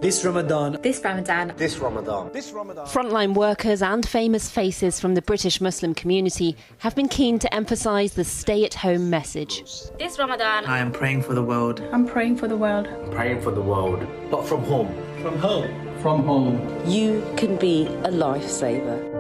This Ramadan. This Ramadan. This Ramadan. This Ramadan. Frontline workers and famous faces from the British Muslim community have been keen to emphasise the stay-at-home message. This Ramadan. I am praying for the world. I'm praying for the world. Praying for the world, but from home. From home. From home. You can be a lifesaver.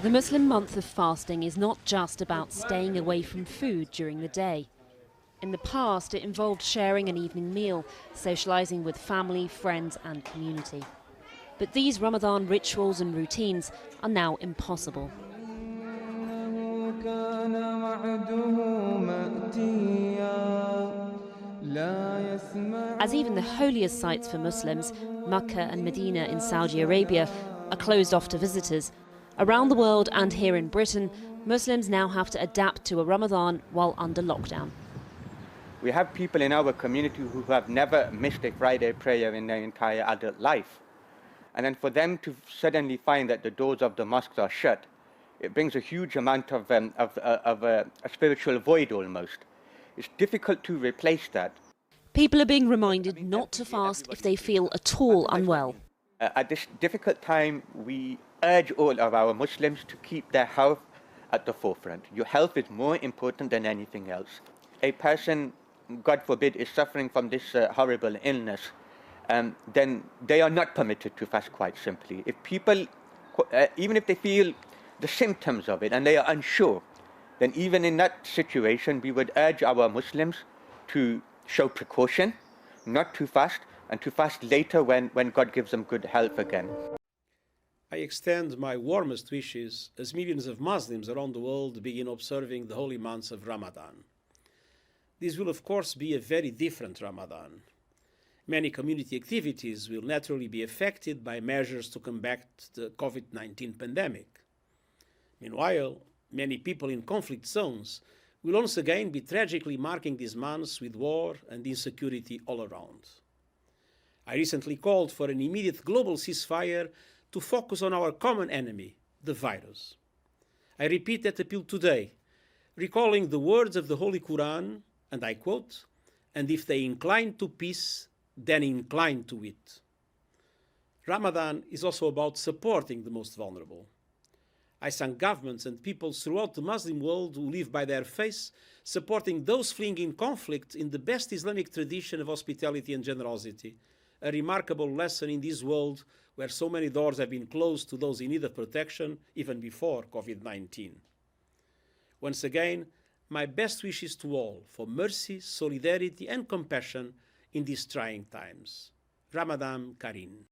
The Muslim month of fasting is not just about staying away from food during the day. In the past, it involved sharing an evening meal, socialising with family, friends and community. But these Ramadan rituals and routines are now impossible. As even the holiest sites for Muslims, Mecca and Medina in Saudi Arabia, are closed off to visitors, around the world and here in Britain, Muslims now have to adapt to a Ramadan while under lockdown. We have people in our community who have never missed a Friday prayer in their entire adult life. And then for them to suddenly find that the doors of the mosques are shut, it brings a huge amount of a spiritual void almost. It's difficult to replace that. People are being reminded not to fast if they feel at all unwell. At this difficult time, we urge all of our Muslims to keep their health at the forefront. Your health is more important than anything else. A person, God forbid, is suffering from this horrible illness, then they are not permitted to fast, quite simply. If people, even if they feel the symptoms of it and they are unsure, then even in that situation, we would urge our Muslims to show precaution, not to fast, and to fast later when God gives them good health again. I extend my warmest wishes as millions of Muslims around the world begin observing the holy months of Ramadan. This will, of course, be a very different Ramadan. Many community activities will naturally be affected by measures to combat the COVID-19 pandemic. Meanwhile, many people in conflict zones will once again be tragically marking these months with war and insecurity all around. I recently called for an immediate global ceasefire to focus on our common enemy, the virus. I repeat that appeal today, recalling the words of the Holy Quran, and I quote, "And if they incline to peace, then incline to it." Ramadan is also about supporting the most vulnerable. I thank governments and peoples throughout the Muslim world who live by their faith, supporting those fleeing in conflict in the best Islamic tradition of hospitality and generosity, a remarkable lesson in this world where so many doors have been closed to those in need of protection even before COVID-19. Once again, my best wishes to all for mercy, solidarity and compassion in these trying times. Ramadan Kareem.